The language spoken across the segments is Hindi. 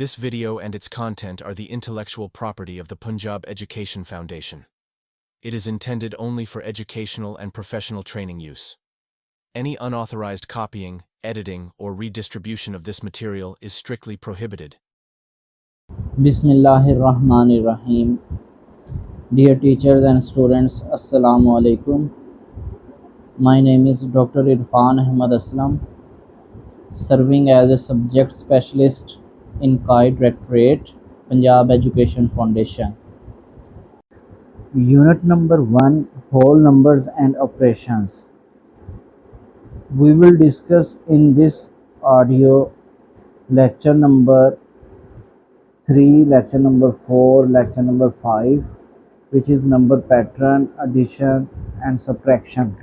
This video and its content are the intellectual property of the Punjab Education Foundation. It is intended only for educational and professional training use. Any unauthorized copying, editing, or redistribution of this material is strictly prohibited. Bismillahirrahmanirrahim. Dear teachers and students, Assalamu alaikum. My name is Dr. Irfan Ahmad Aslam, serving as a subject specialist in CAI Directorate, Punjab Education Foundation. Unit number 1, Whole Numbers and Operations. We will discuss in this audio lecture number 3, lecture number 4, lecture number 5, which is number pattern, addition and subtraction.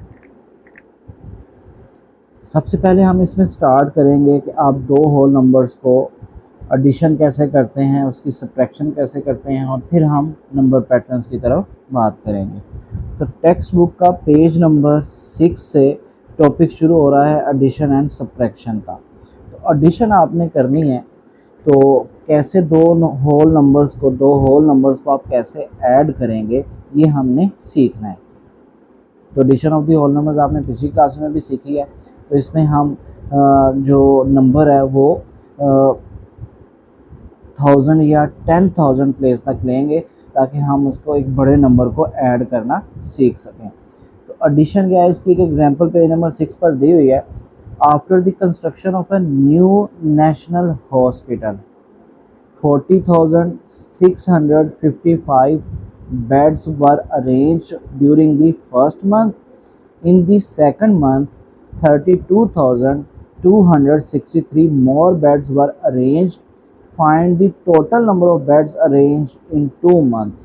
सबसे पहले हम इसमें स्टार्ट करेंगे कि आप दो होल नंबर्स को एडिशन कैसे करते हैं, उसकी सब्ट्रैक्शन कैसे करते हैं, और फिर हम नंबर पैटर्न्स की तरफ बात करेंगे। तो टेक्स्ट बुक का पेज नंबर 6 से टॉपिक शुरू हो रहा है एडिशन एंड सब्ट्रैक्शन का। तो एडिशन आपने करनी है, तो कैसे दो होल नंबर्स को आप कैसे ऐड करेंगे, ये हमने सीखना है। तो addition of the whole numbers आपने पिछली क्लास में भी सीखी है। तो इसमें हम जो नंबर है वो 1000 या 10,000 प्लेस तक लेंगे, ताकि हम उसको एक बड़े नंबर को ऐड करना सीख सकें। तो एडिशन क्या है, इसकी एक एग्जांपल पेज नंबर 6 पर दी हुई है। After the construction of a new national hospital 40,655 beds were arranged during the first month. In the second month, 32,263 more beds were arranged. Find the total number of beds arranged in 2 months.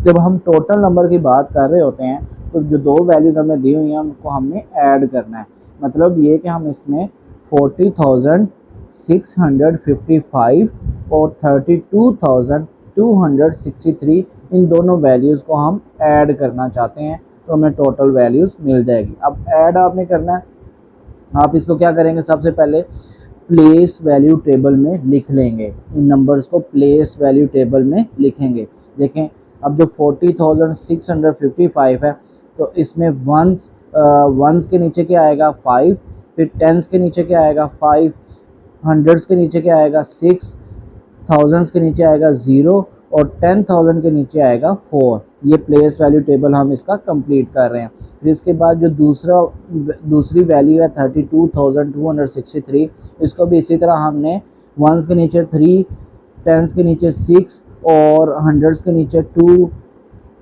जब हम टोटल नंबर की बात कर रहे होते हैं, तो जो दो वैल्यूज़ हमें दी हुई हैं उनको हमने ऐड करना है। मतलब ये कि हम इसमें 40,655 और 32,263 इन दोनों वैल्यूज़ को हम ऐड करना चाहते हैं, तो हमें टोटल वैल्यूज़ मिल जाएगी। अब ऐड आपने करना है, आप इसको क्या करेंगे, सबसे पहले प्लेस वैल्यू टेबल में लिख लेंगे। इन नंबर्स को प्लेस वैल्यू टेबल में लिखेंगे। देखें, अब जो 40,655 है, तो इसमें वंस के नीचे क्या आएगा 5, फिर टेंस के नीचे क्या आएगा 5, हंड्रेड्स के नीचे क्या आएगा 6, थाउजेंड्स के नीचे आएगा 0 और 10,000 के नीचे आएगा 4। ये प्लेस वैल्यू टेबल हम इसका कंप्लीट कर रहे हैं। फिर इसके बाद जो दूसरी वैल्यू है 32,263, इसको भी इसी तरह हमने वंस के नीचे 3, टेंस के नीचे 6 और हंड्रेड्स के नीचे 2,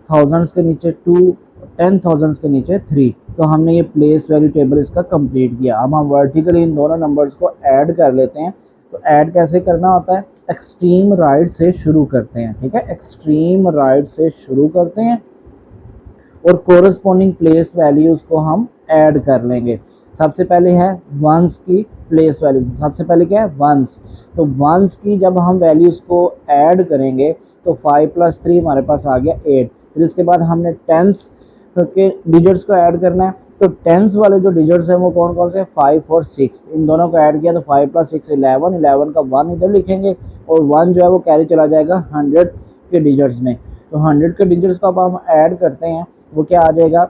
थाउजेंड्स के नीचे 2, 10,000 के नीचे 3। तो हमने ये प्लेस वैल्यू टेबल इसका कंप्लीट किया। अब हम वर्टिकली इन दोनों नंबर्स को ऐड कर लेते हैं। तो ऐड कैसे करना होता है, एक्सट्रीम राइट से शुरू करते हैं। ठीक है, एक्सट्रीम राइट से शुरू करते हैं और कोरस्पॉन्डिंग प्लेस वैल्यूज़ को हम ऐड कर लेंगे। सबसे पहले है वंस की प्लेस वैल्यू, सबसे पहले क्या है वंस। तो वंस की जब हम वैल्यूज़ को ऐड करेंगे तो 5 + 3 हमारे पास आ गया 8। फिर इसके बाद हमने टेंस के डिजिट्स को ऐड करना है। तो टेंस वाले जो डिजिट्स हैं वो कौन कौन से, 5 और 6, इन दोनों को ऐड किया तो 5 + 6 11, 11 का 1 इधर लिखेंगे और 1 जो है वो कैरी चला जाएगा 100 के डिजिट्स में। तो 100 के डिजिट्स को अब हम ऐड करते हैं, वो क्या आ जाएगा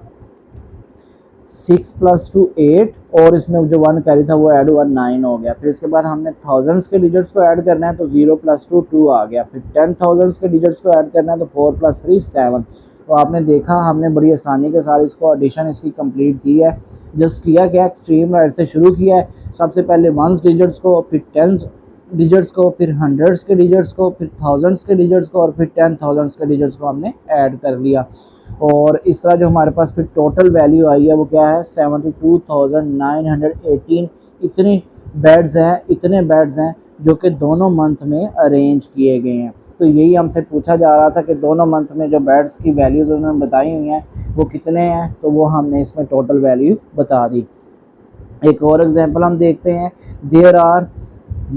6 + 2 8 और इसमें जो 1 कैरी था वो ऐड हुआ 9 हो गया। फिर इसके बाद हमने थाउजेंड्स के डिजिट्स को ऐड करना है, तो 0 + 2 2 आ गया। फिर 10,000 के डिजिट्स को ऐड करना है, तो 4 + 3 7। तो आपने देखा हमने बड़ी आसानी के साथ इसको एडिशन इसकी कंप्लीट की है। जस्ट किया क्या, एक्सट्रीम राइट से शुरू किया है। सबसे पहले वंस डिजिट्स को, फिर टेंस डिजिट्स को, फिर हंड्रेड्स के डिजिट्स को, फिर थाउजेंड्स के डिजिट्स को और फिर 10,000 के डिजिट्स को हमने ऐड कर लिया। और इस तरह जो हमारे पास फिर टोटल वैल्यू आई है वो क्या है 72,918। इतने बेड्स हैं जो कि दोनों मंथ में अरेंज किए गए हैं। तो यही हमसे पूछा जा रहा था कि दोनों मंथ में जो बेड्स की वैल्यूज़ उन्होंने बताई हुई हैं वो कितने हैं, तो वो हमने इसमें टोटल वैल्यू बता दी। एक और एग्जांपल हम देखते हैं। There are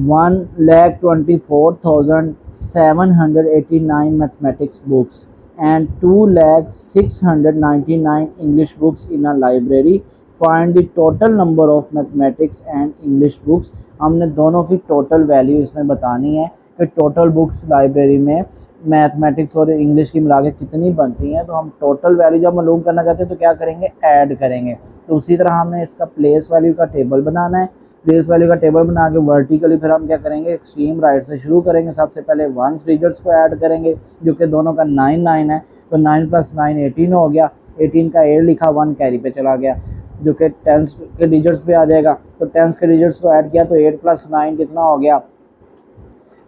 1,24,789 mathematics books and 2,699 English books in a library. Find the total number of mathematics and English books. हमने दोनों की टोटल वैल्यू इसमें बतानी है कि टोटल बुक्स लाइब्रेरी में मैथमेटिक्स और इंग्लिश की मिला के कितनी बनती हैं। तो हम टोटल वैल्यू जब मालूम करना चाहते हैं तो क्या करेंगे, ऐड करेंगे। तो उसी तरह हमने इसका प्लेस वैल्यू का टेबल बनाना है। प्लेस वैल्यू का टेबल बना के वर्टिकली फिर हम क्या करेंगे, एक्सट्रीम राइट से शुरू करेंगे। सबसे पहले वंस डिजिट्स को ऐड करेंगे जो कि दोनों का 9 9 है। तो 9 + 9 18 हो गया। 18 का 8 लिखा, 1 कैरी पे चला गया जो कि टेंस के डिजिट्स पे आ जाएगा। तो टेंस के डिजिट्स को ऐड किया तो 8 + 9 कितना हो गया,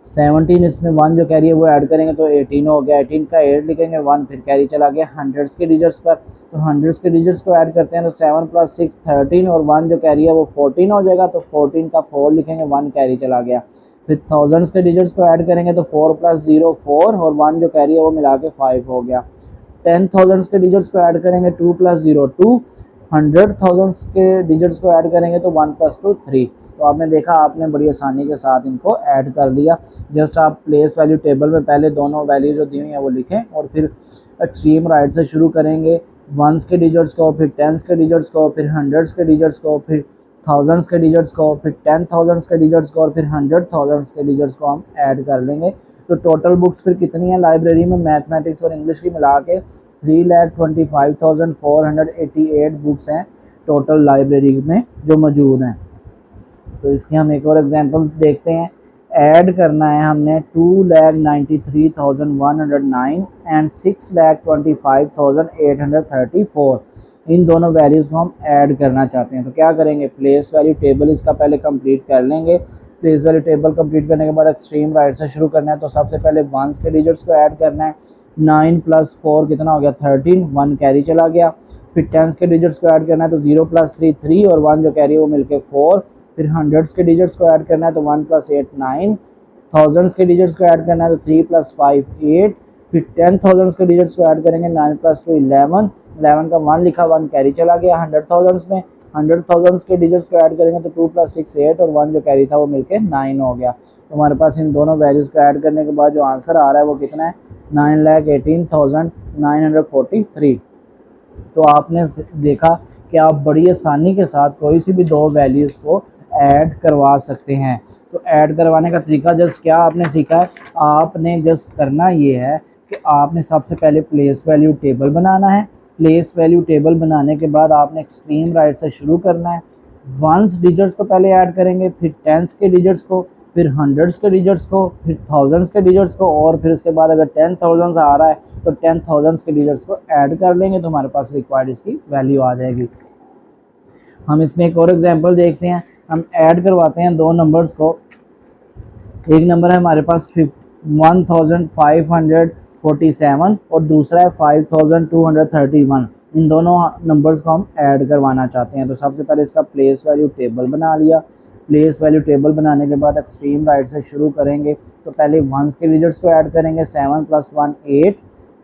17। इसमें 1 जो कैरी है वो ऐड करेंगे तो 18 हो गया। 18 का 8 लिखेंगे, 1 फिर कैरी चला गया हंड्रेड्स के डिजिट्स पर। तो हंड्रेड्स के डिजिट्स को ऐड करते हैं तो 7 + 6 13 और 1 जो कैरी है वो 14 हो जाएगा। तो 14 का 4 लिखेंगे, 1 कैरी चला गया। फिर थाउजेंड्स के डिजिट्स को ऐड करेंगे तो 4 + 0 4 और 1 जो कैरी है वो मिला के 5 हो गया। 10,000 के डिजिट्स को ऐड करेंगे 2 + 0 2। 100,000 के डिजिट्स को ऐड करेंगे तो 1 + 2 3। तो आपने देखा, आपने बड़ी आसानी के साथ इनको ऐड कर लिया। जस्ट आप प्लेस वैल्यू टेबल में पहले दोनों वैल्यू जो दी हुई हैं वो लिखें और फिर एक्सट्रीम राइट से शुरू करेंगे वंस के डिजिट्स को, फिर टेंस के डिजिट्स को, फिर हंड्रेड्स के डिजिट्स को, फिर थाउजेंड्स के डिजिट्स को, फिर 10,000 के डिजिट्स को और फिर 100,000 के डिजिट्स को हम ऐड कर लेंगे। तो टोटल बुक्स फिर कितनी है लाइब्रेरी में मैथमेटिक्स और इंग्लिश की मिला के 3,25,488 बुक्स हैं टोटल लाइब्रेरी में जो मौजूद हैं। तो इसकी हम एक और एग्जांपल देखते हैं। ऐड करना है हमने 2,93,109 एंड 6,25,834। इन दोनों वैल्यूज़ को हम ऐड करना चाहते हैं। तो क्या करेंगे, प्लेस वैल्यू टेबल इसका पहले कंप्लीट कर लेंगे। प्लेस वैल्यू टेबल कंप्लीट करने के बाद एक्सट्रीम राइट से शुरू करना है। तो सबसे पहले वंस के डिजिट्स को ऐड करना है। 9 + 4 कितना हो गया, 13, 1 कैरी चला गया। फिर टेंस के डिजिट्स को ऐड करना है तो 0 + 3 3 और 1 जो कैरी है वो मिलके 4। फिर हंड्रेड्स के डिजिट्स को ऐड करना है तो 1 + 8 9। थाउजेंड्स के डिजिट्स को ऐड करना है तो 3 + 5 8। फिर 10,000 के डिजिट्स को ऐड करेंगे 9 + 2 11। 11 का 1 लिखा, 1 कैरी चला गया। 100,000 में 100,000 के डिजिट्स को ऐड करेंगे तो 2 + 6 8 और 1 जो कैरी था वो मिलके 9 हो गया। तो हमारे पास इन दोनों वैल्यूज़ को ऐड करने के बाद जो आंसर आ रहा है वो कितना है, 9,18,943। तो आपने देखा कि आप बड़ी आसानी के साथ कोई सी भी दो वैल्यूज़ को ऐड करवा सकते हैं। तो ऐड करवाने का तरीका जस्ट क्या आपने सीखा है, आपने जस्ट करना ये है कि आपने सबसे पहले प्लेस वैल्यू टेबल बनाना है। प्लेस वैल्यू टेबल बनाने के बाद आपने एक्सट्रीम राइट से शुरू करना है। वंस डिजिट्स को पहले ऐड करेंगे, फिर टेंस के डिजिट्स को, फिर हंड्रेड्स के डिजिट्स को, फिर थाउजेंड्स के डिजिट्स को और फिर उसके बाद अगर 10,000 आ रहा है तो 10,000 के डिजिट्स को ऐड कर लेंगे तो हमारे पास रिक्वायर्ड इसकी वैल्यू आ जाएगी। हम इसमें एक और एग्जांपल देखते हैं। हम ऐड करवाते हैं दो नंबर्स को। एक नंबर है हमारे पास 1547 और दूसरा है 5231। इन दोनों नंबर्स को हम ऐड करवाना चाहते हैं। तो सबसे पहले इसका प्लेस वैल्यू टेबल बना लिया। प्लेस वैल्यू टेबल बनाने के बाद एक्सट्रीम राइट से शुरू करेंगे। तो पहले वंस के डिजिट्स को ऐड करेंगे, 7 + 1 8।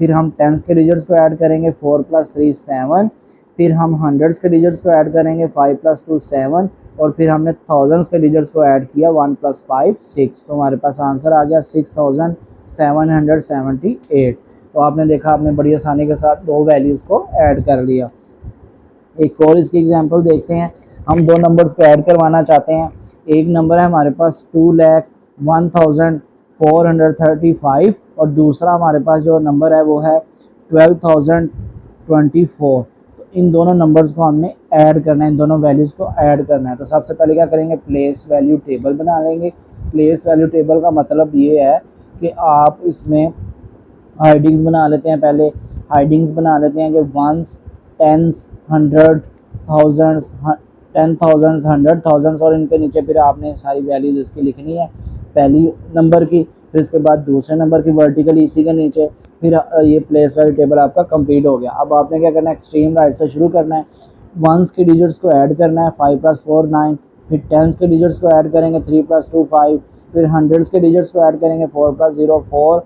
फिर हम टेंस के डिजिट्स को ऐड करेंगे, 4 + 3 7। फिर हम हंड्रेड्स के डिजिट्स को ऐड करेंगे, 5 + 2 7। और फिर हमने थाउजेंड्स के डिजिट्स को ऐड किया, 1 + 5 6। तो हमारे पास आंसर आ गया 6,778। तो आपने देखा, आपने बड़ी आसानी के साथ दो वैल्यूज़ को ऐड कर लिया। एक और इसकी एग्जांपल देखते हैं। हम दो नंबर्स को ऐड करवाना चाहते हैं। एक नंबर है हमारे पास 2,01,435 और दूसरा हमारे पास जो नंबर है वो है 12,024। तो इन दोनों नंबर्स को हमने ऐड करना है, इन दोनों वैल्यूज़ को ऐड करना है। तो सबसे पहले क्या करेंगे, प्लेस वैल्यू टेबल बना लेंगे। प्लेस वैल्यू टेबल का मतलब ये है कि आप इसमें हाइडिंग्स बना लेते हैं। पहले हाइडिंग्स बना लेते हैं कि वंस, टेंस, 100, थाउजेंड्स, 10,000, 100,000 और इनके नीचे फिर आपने सारी वैल्यूज़ इसकी लिखनी है, पहली नंबर की, फिर इसके बाद दूसरे नंबर की वर्टिकली इसी के नीचे। फिर ये प्लेस वैल्यू टेबल आपका कंप्लीट हो गया। अब आपने क्या करना है, एक्सट्रीम राइट से शुरू करना है। वंस के डिजिट्स को ऐड करना है, 5 + 4 9। फिर टेंस के डिजिट्स को ऐड करेंगे, 3 + 2 5। फिर हंड्रेड्स के डिजिट्स को ऐड करेंगे, 4 + 0 4।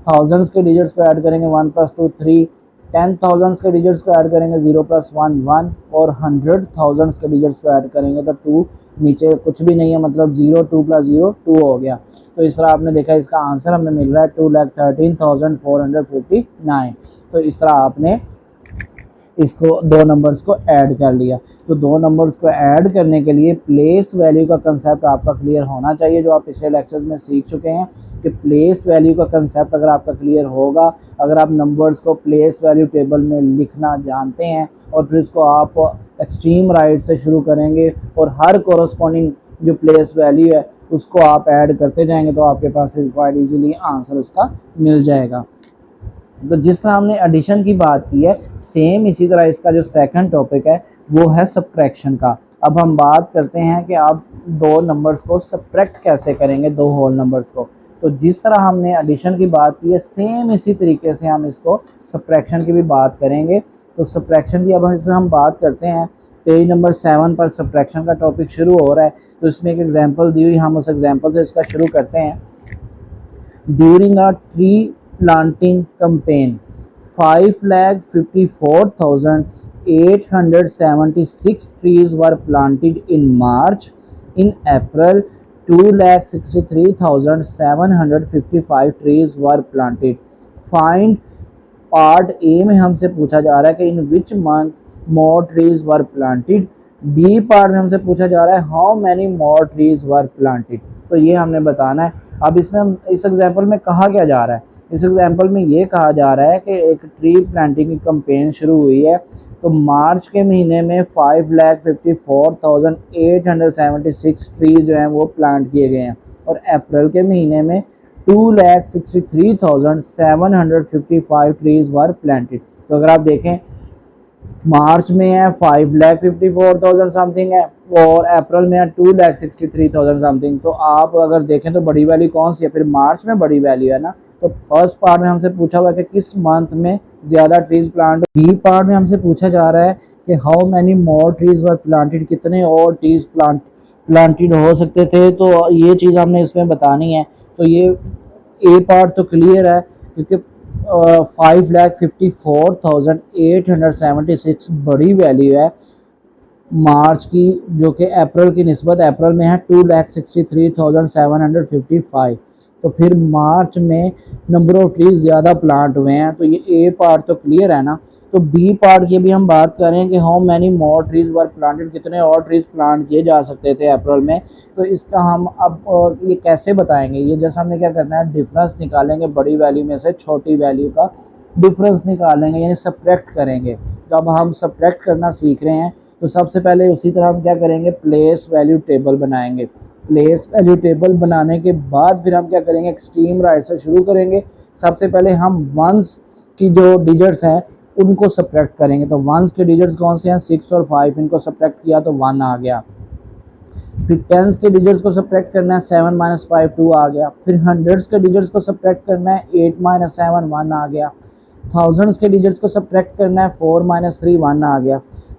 थाउजेंड्स के डिजिट्स को ऐड करेंगे, 1 + 2 3। 10,000 के डिजिट्स को ऐड करेंगे, 0 + 1 1। और 100,000 के डिजिट्स को ऐड करेंगे तो 2, नीचे कुछ भी नहीं है, मतलब 0 2 + 0 2 हो गया। तो इस तरह आपने देखा इसका आंसर हमें मिल रहा है 2,13,459। तो इस तरह आपने इसको दो नंबर्स को ऐड कर लिया। तो दो नंबर्स को ऐड करने के लिए प्लेस वैल्यू का कंसेप्ट आपका क्लियर होना चाहिए, जो आप पिछले लेक्चर्स में सीख चुके हैं कि प्लेस वैल्यू का कंसेप्ट अगर आपका क्लियर होगा, अगर आप नंबर्स को प्लेस वैल्यू टेबल में लिखना जानते हैं और फिर इसको आप एक्सट्रीम राइट से शुरू करेंगे और हर कोरस्पॉन्डिंग जो प्लेस वैल्यू है उसको आप ऐड करते जाएंगे, तो आपके पास क्वाइट इजीली आंसर उसका मिल जाएगा। तो जिस तरह हमने एडिशन की बात की है, सेम इसी तरह इसका जो सेकंड टॉपिक है वो है सब्ट्रैक्शन का। अब हम बात करते हैं कि आप दो नंबर्स को सब्ट्रैक्ट कैसे करेंगे, दो होल नंबर्स को। तो जिस तरह हमने एडिशन की बात की है, सेम इसी तरीके से हम इसको सब्ट्रैक्शन की भी बात करेंगे। तो सब्ट्रैक्शन की अब हम बात करते हैं। पेज नंबर 7 पर सब्ट्रैक्शन का टॉपिक शुरू हो रहा है। तो इसमें एक एग्जांपल दी हुई, हम उस एग्जांपल से इसका शुरू करते हैं। During a tree planting campaign, 5,54,876 trees were planted in March. In April, 2,63,755 trees were planted. Find part A में हमसे पूछा जा रहा है कि in which month more trees were planted. B part में हमसे पूछा जा रहा है how many more trees were planted. तो ये हमने बताना है। अब इसमें हम इस एग्जांपल में कहा क्या जा रहा है, इस एग्जांपल में ये कहा जा रहा है कि एक ट्री प्लांटिंग की कैंपेन शुरू हुई है। तो मार्च के महीने में 5,54,876 ट्रीज जो हैं वो प्लांट किए गए हैं और अप्रैल के महीने में 2,63,755 ट्रीज वर प्लांटेड। तो अगर आप देखें, मार्च में है 5,54,000 समथिंग है और अप्रैल में है 2,63,000 समथिंग। तो आप अगर देखें तो बड़ी वैल्यू कौन सी है, फिर मार्च में बड़ी वैल्यू है ना। तो फर्स्ट पार्ट में हमसे पूछा हुआ है कि किस मंथ में ज़्यादा ट्रीज प्लांट। बी पार्ट में हमसे पूछा जा रहा है कि how many more trees were planted, कितने और ट्रीज प्लांटेड हो सकते थे। तो ये चीज़ हमने इसमें बतानी है। तो ये ए पार्ट तो क्लियर है क्योंकि 5,54,876 बड़ी वैल्यू है मार्च की, जो कि अप्रैल की निस्बत अप्रैल में है 2,63,755। तो फिर मार्च में नंबर ऑफ ट्रीज ज़्यादा प्लांट हुए हैं। तो ये ए पार्ट तो क्लियर है ना। तो बी पार्ट की भी हम बात करें कि how many more trees were planted, कितने और ट्रीज प्लांट किए जा सकते थे अप्रैल में। तो इसका हम अब ये कैसे बताएंगे, ये जैसा हमने क्या करना है, डिफरेंस निकालेंगे बड़ी वैल्यू में से छोटी वैल्यू का डिफरेंस निकालेंगे, यानी सब्ट्रैक्ट करेंगे। तो अब हम सब्ट्रैक्ट करना सीख रहे हैं। तो सबसे पहले उसी तरह हम क्या करेंगे, प्लेस वैल्यू टेबल बनाएंगे। प्लेस वैल्यू टेबल बनाने के बाद फिर हम क्या करेंगे, एक्सट्रीम राइट से शुरू करेंगे। सबसे पहले हम वंस की जो डिजिट्स हैं उनको सब्ट्रैक्ट करेंगे। तो वंस के डिजिट्स कौन से हैं, 6 और 5, इनको सब्ट्रैक्ट किया तो 1 आ गया। फिर टेंस के डिजिट्स को सब्ट्रैक्ट करना है, 7 - 5 2 आ गया। फिर हंड्रेड्स के डिजिट्स को सब्ट्रैक्ट करना है, 8 - 7 1 आ गया। थाउजेंड्स के डिजिट्स को सब्ट्रैक्ट करना है, 4 - 3 1 आ गया।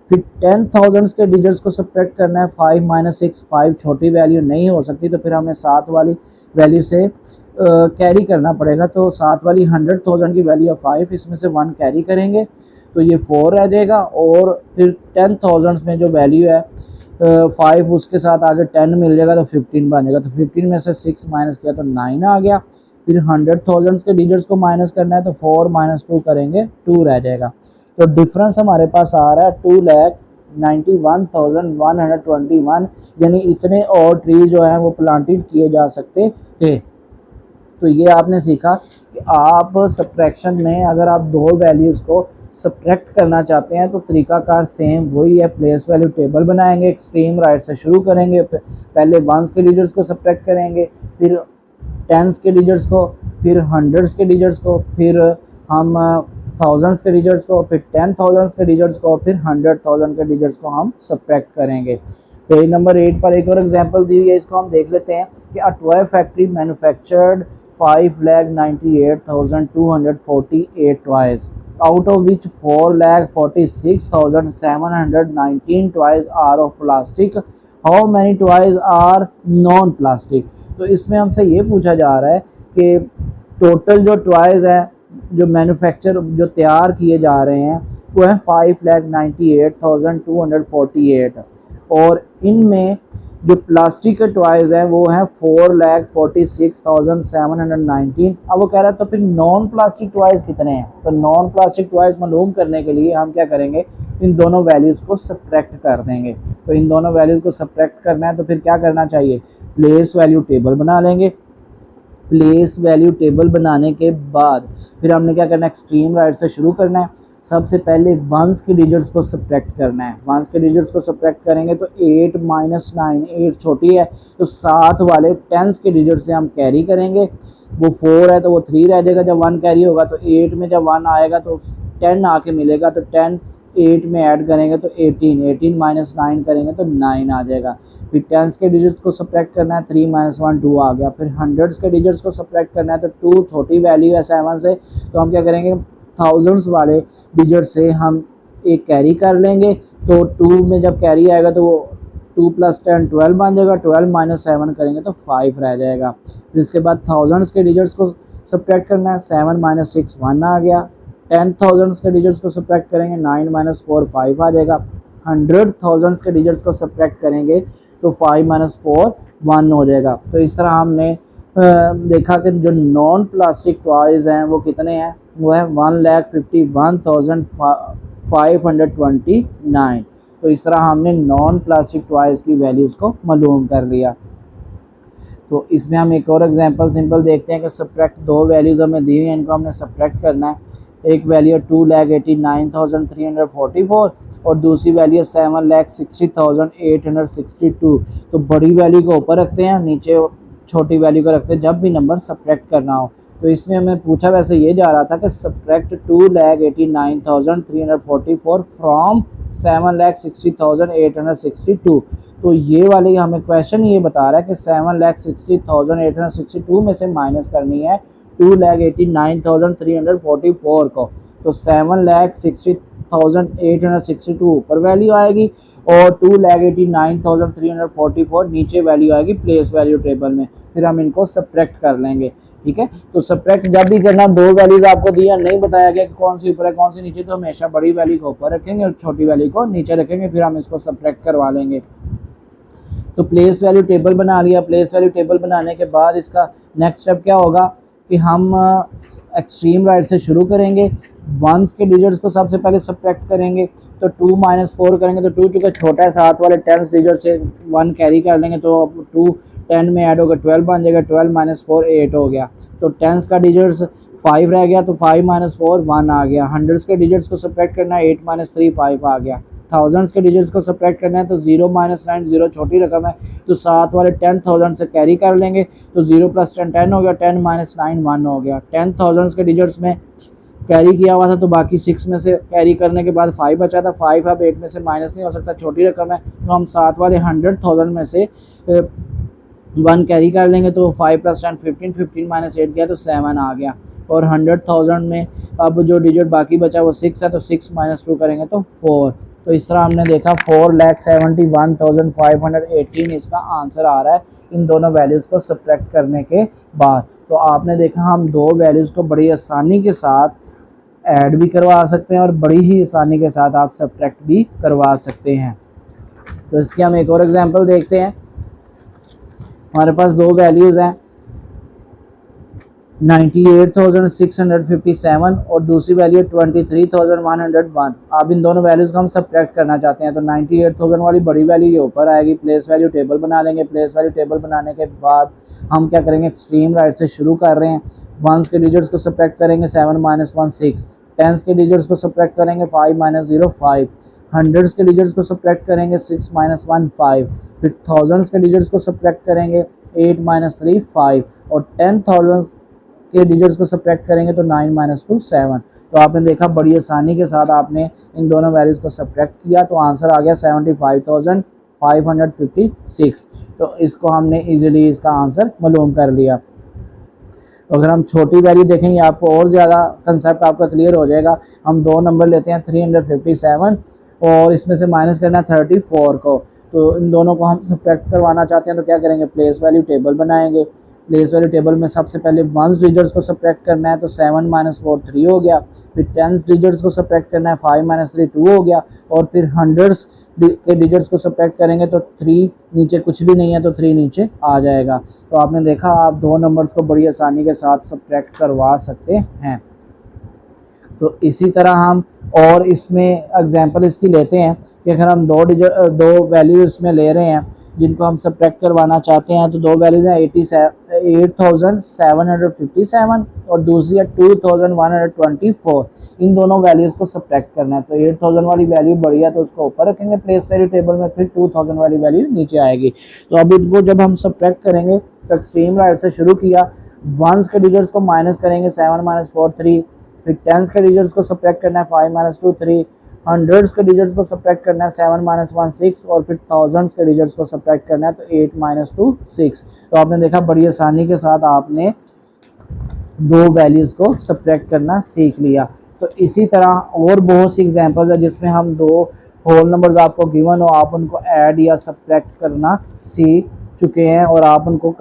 फिर 10,000 के डिजिट्स को सब्ट्रैक्ट करना है, 5 - 6 5 छोटी वैल्यू नहीं हो सकती, तो फिर हमें 7 वाली वैल्यू से कैरी करना पड़ेगा। तो 7 वाली 100,000 की वैल्यू है 5, इसमें से 1 कैरी करेंगे तो ये 4 रह जाएगा। और फिर 10,000 में जो वैल्यू है 5 उसके साथ आगे 10 मिल जाएगा तो 15 बन जाएगा। तो 15 में से 6 माइनस किया तो 9 आ गया। फिर 100,000 के डिजिट्स को माइनस करना है तो 4 - 2 करेंगे 2 रह जाएगा। तो डिफरेंस हमारे पास आ रहा है 2,91,121, यानी इतने और ट्री जो हैं वो प्लांटेड किए जा सकते थे। तो ये आपने सीखा कि आप सब्ट्रैक्शन में अगर आप दो वैल्यूज़ को सब्ट्रैक्ट करना चाहते हैं तो तरीकाकार सेम वही है। प्लेस वैल्यू टेबल बनाएंगे, एक्सट्रीम राइट से शुरू करेंगे, पहले वंस के डिजिट्स को सब्ट्रैक्ट करेंगे, फिर टेंस के डिजिट्स को, फिर हंड्रेड्स के डिजिट्स को, फिर हम थाउजेंड्स के डिजिट्स को, फिर 10,000 के डिजिट्स को, फिर 100,000 के डिजिट्स को हम सब्ट्रैक्ट करेंगे। पेज नंबर 8 पर एक और एग्जांपल दी हुई है, इसको हम देख लेते हैं कि a toy factory manufactured 5,98,248 toys, out of which 4,46,719 toys are of plastic. How many toys are non-plastic? तो इसमें हमसे ये पूछा जा रहा है कि टोटल जो टॉयज़ हैं जो मैन्युफैक्चर जो तैयार किए जा रहे हैं वो है 5,98,248 और इनमें जो प्लास्टिक के टॉयज़ हैं वो हैं 4,46,719। अब वो कह रहा है तो फिर नॉन प्लास्टिक टॉयज़ कितने हैं, तो नॉन प्लास्टिक टॉयज़ मालूम करने के लिए हम क्या करेंगे, इन दोनों वैल्यूज़ को सब्ट्रैक्ट कर देंगे। तो इन दोनों वैल्यूज़ को सब्ट्रैक्ट करना है तो फिर क्या करना चाहिए, प्लेस वैल्यू टेबल बना लेंगे। प्लेस वैल्यू टेबल बनाने के बाद फिर हमने क्या करना है, एक्सट्रीम राइट से शुरू करना है। सबसे पहले वंस के डिजिट्स को सब्ट्रैक्ट करना है। वंस के डिजिट्स को सब्ट्रैक्ट करेंगे तो 8 माइनस 9, 8 छोटी है तो साथ वाले टेंस के डिजिट से हम कैरी करेंगे। वो 4 है तो वो 3 रह जाएगा जब 1 कैरी होगा, तो 8 में जब 1 आएगा तो 10 आके मिलेगा, तो 10 8 में ऐड करेंगे तो 18, 18 माइनस 9 करेंगे तो 9 आ जाएगा। फिर टेंस के डिजिट्स को सब्ट्रैक्ट करना है, 3 माइनस 1 2 आ गया। फिर हंड्रेड्स के डिजिट्स को सब्ट्रैक्ट करना है तो 2 छोटी वैल्यू है 7 से, तो हम क्या करेंगे, थाउजेंड्स वाले डिजिट से हम एक कैरी कर लेंगे। तो 2 में जब कैरी आएगा तो वो 2 प्लस 10 12 बन जाएगा, 12 माइनस 7 करेंगे तो 5 रह जाएगा। फिर इसके बाद थाउजेंड्स के डिजिट्स को सब्ट्रैक्ट करना है, 7 माइनस 6 1 आ गया। 10,000 के डिजिट्स को सब्ट्रैक्ट करेंगे, 9 माइनस 4 5 आ जाएगा। 100,000 के डिजिट्स को सब्ट्रैक्ट करेंगे तो 5 माइनस 4 1 हो जाएगा। तो इस तरह हमने देखा कि जो नॉन प्लास्टिक टॉयज़ हैं वो कितने हैं, वो है 1,51,529। तो इस तरह हमने नॉन प्लास्टिक टॉयज़ की वैल्यूज़ को मालूम कर लिया। तो इसमें हम एक और एग्जांपल सिंपल देखते हैं कि सब्ट्रैक्ट, दो वैल्यूज़ हमें दी हुई हैं, इनको हमने सब्ट्रैक्ट करना है। एक वैल्यू 2,89,344 और दूसरी वैल्यू 7,60,862। तो बड़ी वैल्यू को ऊपर रखते हैं, नीचे छोटी वैल्यू को रखते हैं जब भी नंबर सब्ट्रैक्ट करना हो। तो इसमें हमें पूछा वैसे ये जा रहा था कि सब्ट्रैक्ट 2,89,344 फ्रॉम 7,60,862। तो ये वाली हमें क्वेश्चन ये बता रहा है कि 7,60,862 में से माइनस करनी है 2,89,344 को। तो 7,60,862 ऊपर वैल्यू आएगी और 2,89,344 नीचे वैल्यू आएगी प्लेस वैल्यू टेबल में। फिर हम इनको सब्ट्रैक्ट कर लेंगे, ठीक है। तो सब्ट्रैक्ट जब भी करना, दो वैल्यूज आपको दिया, नहीं बताया गया कि कौन सी ऊपर है कौन सी नीचे, तो हमेशा बड़ी वैल्यू को ऊपर रखेंगे और छोटी वैल्यू को नीचे रखेंगे, फिर हम इसको सब्ट्रैक्ट करवा लेंगे। तो प्लेस वैल्यू टेबल बना लिया। प्लेस वैल्यू टेबल बनाने के बाद इसका नेक्स्ट स्टेप क्या होगा कि हम एक्सट्रीम राइट से शुरू करेंगे। वंस के डिजिट्स को सबसे पहले सब्ट्रैक्ट करेंगे, तो 2 माइनस 4 करेंगे, तो 2 चूँकि छोटा है साथ वाले टेंस डिजिट से 1 कैरी कर लेंगे, तो 2 10 में ऐड होगा 12 बन जाएगा, 12 माइनस 4 8 हो गया। तो टेंस का डिजिट्स 5 रह गया, तो 5 माइनस 4 1 आ गया। हंड्रेड्स के डिजिट्स को सब्ट्रैक्ट करना है, 8 माइनस 3 5 आ गया। थाउजेंड्स के डिजिट्स को सब्ट्रैक्ट करना है, तो 0 माइनस 9 0 छोटी रकम है, तो साथ वाले 10,000 से कैरी कर लेंगे, तो 0 प्लस 10 10 हो गया, 10 माइनस 9 1 हो गया। 10,000 के डिजिट्स में कैरी किया हुआ था, तो बाकी 6 में से कैरी करने के बाद 5 बचा था। 5 अब 8 में से माइनस नहीं हो सकता, छोटी रकम है, तो हम साथ वाले 100,000 में से 1 कैरी कर लेंगे, तो 5 प्लस 10 15, 15 माइनस 8 गया तो 7 आ गया। और 100,000 में अब जो डिजिट बाकी बचा वो 6 है, तो 6 माइनस 2 करेंगे तो 4। तो इस तरह हमने देखा 4,71,518 इसका आंसर आ रहा है इन दोनों वैल्यूज़ को सब्ट्रैक्ट करने के बाद। तो आपने देखा हम दो वैल्यूज़ को बड़ी आसानी के साथ ऐड भी करवा सकते हैं और बड़ी ही आसानी के साथ आप सब्ट्रैक्ट भी करवा सकते हैं। तो इसकी हम एक और एग्जांपल देखते हैं। हमारे पास दो वैल्यूज़ हैं, 98,657 और दूसरी वैल्यू 23,101। अब इन दोनों वैल्यूज़ को हम सब्ट्रैक्ट करना चाहते हैं, तो 98,000 वाली बड़ी वैल्यू ये ऊपर आएगी। प्लेस वैल्यू टेबल बना लेंगे। प्लेस वैल्यू टेबल बनाने के बाद हम क्या करेंगे, एक्सट्रीम राइट से शुरू कर रहे हैं। वंस के डिजिट्स को सब्ट्रैक्ट करेंगे, 7 माइनस 1 6। टेंस के डिजिट्स को सब्ट्रैक्ट करेंगे, 5 माइनस 0 5। हंड्रेड्स के डिजिट्स को सब्ट्रैक्ट करेंगे, 6 माइनस 1 5। फिर थाउजेंड्स के डिजिट्स को सब्ट्रैक्ट करेंगे, 8 माइनस 3 5। और 10,000 के डिजिट्स को सब्ट्रैक्ट करेंगे तो 9 माइनस 2 7। तो आपने देखा बड़ी आसानी के साथ आपने इन दोनों वैल्यूज़ को सब्ट्रैक्ट किया, तो आंसर आ गया 75,556। तो इसको हमने इजीली इसका आंसर मालूम कर लिया। तो अगर हम छोटी वैल्यू देखेंगे आपको और ज़्यादा कंसेप्ट आपका क्लियर हो जाएगा। हम दो नंबर लेते हैं 357 और इसमें से माइनस करना है 34 को। तो इन दोनों को हम सब्ट्रैक्ट करवाना चाहते हैं, तो क्या करेंगे, प्लेस वैल्यू टेबल बनाएंगे। प्लेस वैल्यू टेबल में सबसे पहले वंस डिजिट्स को सब्ट्रैक्ट करना है, तो 7 माइनस 4 3 हो गया। फिर टेंस डिजिट्स को सब्ट्रैक्ट करना है, 5 माइनस 3 2 हो गया। और फिर हंड्रेड्स के डिजिट्स को सब्ट्रैक्ट करेंगे तो 3 नीचे कुछ भी नहीं है तो 3 नीचे आ जाएगा। तो आपने देखा आप दो नंबर्स को बड़ी आसानी के साथ सब्ट्रैक्ट करवा सकते हैं। तो इसी तरह हम और इसमें एग्जांपल इसकी लेते हैं कि अगर हम दो वैल्यू इसमें ले रहे हैं जिनको हम सब्ट्रैक्ट करवाना चाहते हैं, तो दो वैल्यूज हैं 8757 और दूसरी है 2124। इन दोनों वैल्यूज़ को सब्ट्रैक्ट करना है। तो 8000 वाली वैल्यू बड़ी है तो उसको ऊपर रखेंगे प्लेस वैल्यू टेबल में, फिर 2000 वाली वैल्यू नीचे आएगी। तो अब इनको जब हम सब्ट्रैक्ट करेंगे तो एक्सट्रीम राइट से शुरू किया, वंस के डिजिट्स को माइनस करेंगे 7 माइनस 4 3, फिर टेंस के डिजिट्स को सब्ट्रैक्ट करना है 5 माइनस 2 3, हंड्रेड्स के डिजिट्स को सब्ट्रैक्ट करना है 7 माइनस 1 6 और फिर थाउजेंड्स के डिजिट्स को सब्ट्रैक्ट करना है तो 8 माइनस 2 6। तो आपने देखा बड़ी आसानी के साथ आपने दो वैल्यूज़ को सब्ट्रैक्ट करना सीख लिया। तो इसी तरह और बहुत सी एग्जांपल्स है जिसमें हम दो होल नंबर्स आपको गिवन हो, आप उनको ऐड या सब्ट्रैक्ट करना सीख चुके हैं और आप उनको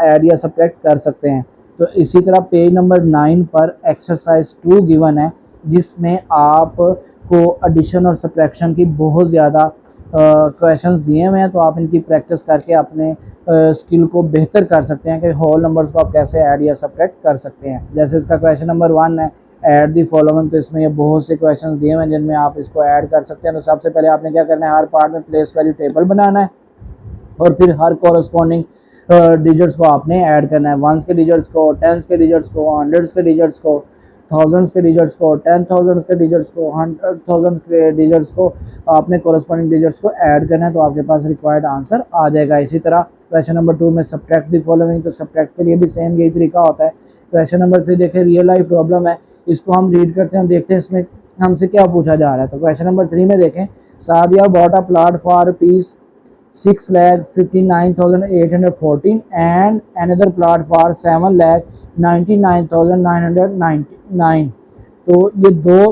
ऐड या सब्ट्रैक्ट कर सकते हैं। तो इसी तरह पेज नंबर 9 पर एक्सरसाइज 2 गिवन है जिसमें आप को एडिशन और सब्ट्रैक्शन की बहुत ज़्यादा क्वेश्चंस दिए हुए हैं। तो आप इनकी प्रैक्टिस करके अपने स्किल को बेहतर कर सकते हैं कि होल नंबर्स को आप कैसे ऐड या सब्ट्रैक्ट कर सकते हैं। जैसे इसका क्वेश्चन नंबर 1 है ऐड दी फॉलोइंग, तो इसमें ये बहुत से क्वेश्चंस दिए हुए हैं जिनमें आप इसको ऐड कर सकते हैं। तो सबसे पहले आपने क्या करना है, हर पार्ट में प्लेस वैल्यू टेबल बनाना है और फिर हर कॉरस्पॉन्डिंग डिजिट्स को आपने ऐड करना है। वंस के डिजिट्स को, टेंस के डिजिट्स को, हंड्रेड्स के डिजिट्स को, थाउजेंड्स के डिजिट्स को, 10,000 के डिजिट्स को, 100,000 के डिजिट्स को आपने कॉरस्पॉन्डिंग डिजिट्स को ऐड करना है तो आपके पास रिक्वायर्ड आंसर आ जाएगा। इसी तरह क्वेश्चन नंबर 2 में सब्ट्रैक्ट द फॉलोइंग, तो सब्ट्रैक्ट के लिए भी सेम यही तरीका होता है। क्वेश्चन नंबर 3 देखें रियल लाइफ प्रॉब्लम है, इसको हम रीड करते हैं, देखते हैं इसमें हमसे क्या पूछा जा रहा है। तो क्वेश्चन नंबर 3 में देखें, Sadia bought a plot for piece 6,59,814 and another plot for 7,99,999। तो ये दो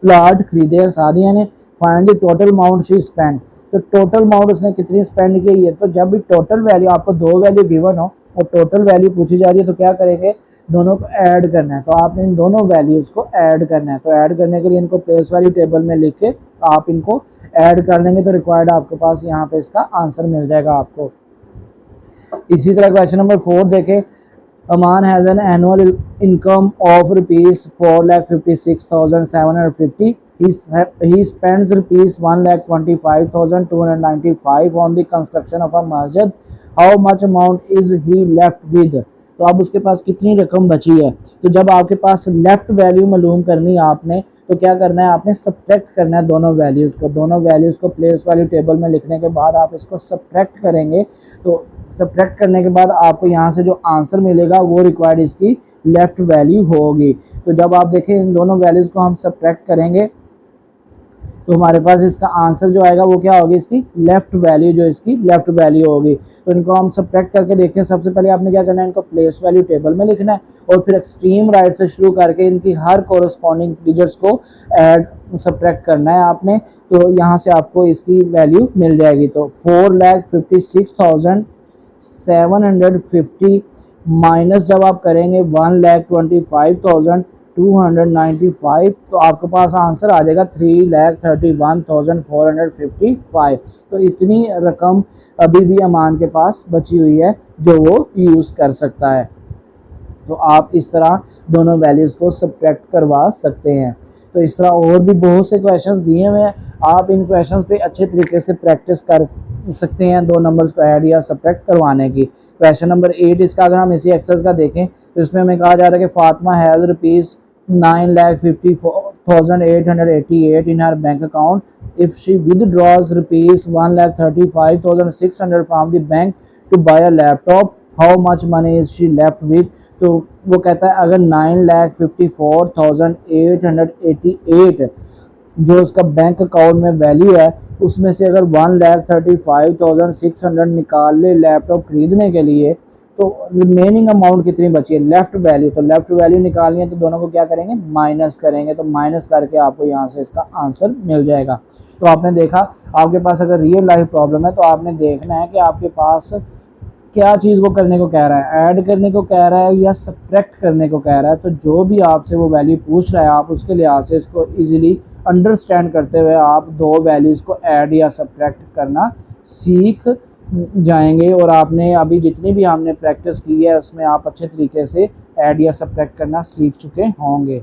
प्लॉट खरीदे हैं सादिया ने। Find the total amount she spend, तो टोटल अमाउंट उसने कितनी स्पेंड की है। तो जब भी टोटल वैल्यू आपको दो वैल्यू गिवन हो और टोटल वैल्यू पूछी जा रही है तो क्या करेंगे, दोनों को ऐड करना है। तो आपने इन दोनों वैल्यूज़ को ऐड करना है। तो ऐड करने के लिए इनको प्लेस वैल्यू टेबल में लिख के आप इनको ऐड कर लेंगे तो रिक्वायर्ड आपके पास यहाँ पे इसका आंसर मिल जाएगा आपको। इसी तरह क्वेश्चन नंबर 4 देखें, a man has an annual income of rupees 4,56,750, he spends rupees 1,25,295 on the construction of a masjid, how much amount is he left with। तो अब उसके पास कितनी रकम बची है। तो जब आपके पास लेफ्ट वैल्यू मालूम करनी है आपने तो क्या करना है, आपने सब्ट्रैक्ट करना है दोनों वैल्यूज़ को। दोनों वैल्यूज़ को प्लेस वैल्यू टेबल में लिखने के बाद आप इसको सब्ट्रैक्ट करेंगे। तो सब्ट्रैक्ट करने के बाद आपको यहाँ से जो आंसर मिलेगा वो रिक्वायर्ड इसकी लेफ़्ट वैल्यू होगी। तो जब आप देखें इन दोनों वैल्यूज़ को हम सब्ट्रैक्ट करेंगे तो हमारे पास इसका आंसर जो आएगा वो क्या होगी, इसकी लेफ़्ट वैल्यू, जो इसकी लेफ़्ट वैल्यू होगी। तो इनको हम सब्ट्रैक्ट करके देखते हैं। सबसे पहले आपने क्या करना है, इनको प्लेस वैल्यू टेबल में लिखना है और फिर एक्सट्रीम राइट से शुरू करके इनकी हर कॉरस्पॉन्डिंग डिजिट्स को ऐड सब्ट्रैक्ट करना है आपने। तो यहाँ से आपको इसकी वैल्यू मिल जाएगी। तो 4,56,750 माइनस जब आप करेंगे 1,25,295 तो आपके पास आंसर आ जाएगा 3,31,455। तो इतनी रकम अभी भी अमान के पास बची हुई है जो वो यूज़ कर सकता है। तो आप इस तरह दोनों वैल्यूज़ को सब्ट्रैक्ट करवा सकते हैं। तो इस तरह और भी बहुत से क्वेश्चंस दिए हुए हैं, आप इन क्वेश्चंस पे अच्छे तरीके से प्रैक्टिस कर सकते हैं दो नंबर्स को ऐड या सब्ट्रैक्ट करवाने की। क्वेश्चन नंबर 8 इसका अगर हम इसी एक्सरसाइज का देखें तो इसमें हमें कहा जा रहा है कि Fatima has rupees 9,54,888 in her bank account. If she withdraws rupees 1,35,600 from the bank to buy a laptop, how much money is she left with? तो वो कहता है अगर 9,54,888 जो उसका बैंक अकाउंट में वैल्यू है उसमें से अगर 1,35,600 निकाल ले लैपटॉप खरीदने के लिए तो रिमेनिंग अमाउंट कितनी बची है, लेफ़्ट वैल्यू। तो लेफ़्ट वैल्यू निकालनी है तो दोनों को क्या करेंगे, माइनस करेंगे। तो माइनस करके आपको यहाँ से इसका आंसर मिल जाएगा। तो आपने देखा आपके पास अगर रियल लाइफ प्रॉब्लम है तो आपने देखना है कि आपके पास क्या चीज़ वो करने को कह रहा है, ऐड करने को कह रहा है या सब्ट्रैक्ट करने को कह रहा है। तो जो भी आपसे वो वैल्यू पूछ रहा है आप उसके लिहाज से इसको इजीली अंडरस्टैंड करते हुए आप दो वैल्यूज़ को ऐड या सब्ट्रैक्ट करना सीख जाएंगे। और आपने अभी जितनी भी हमने प्रैक्टिस की है उसमें आप अच्छे तरीके से ऐड या सब्ट्रैक्ट करना सीख चुके होंगे।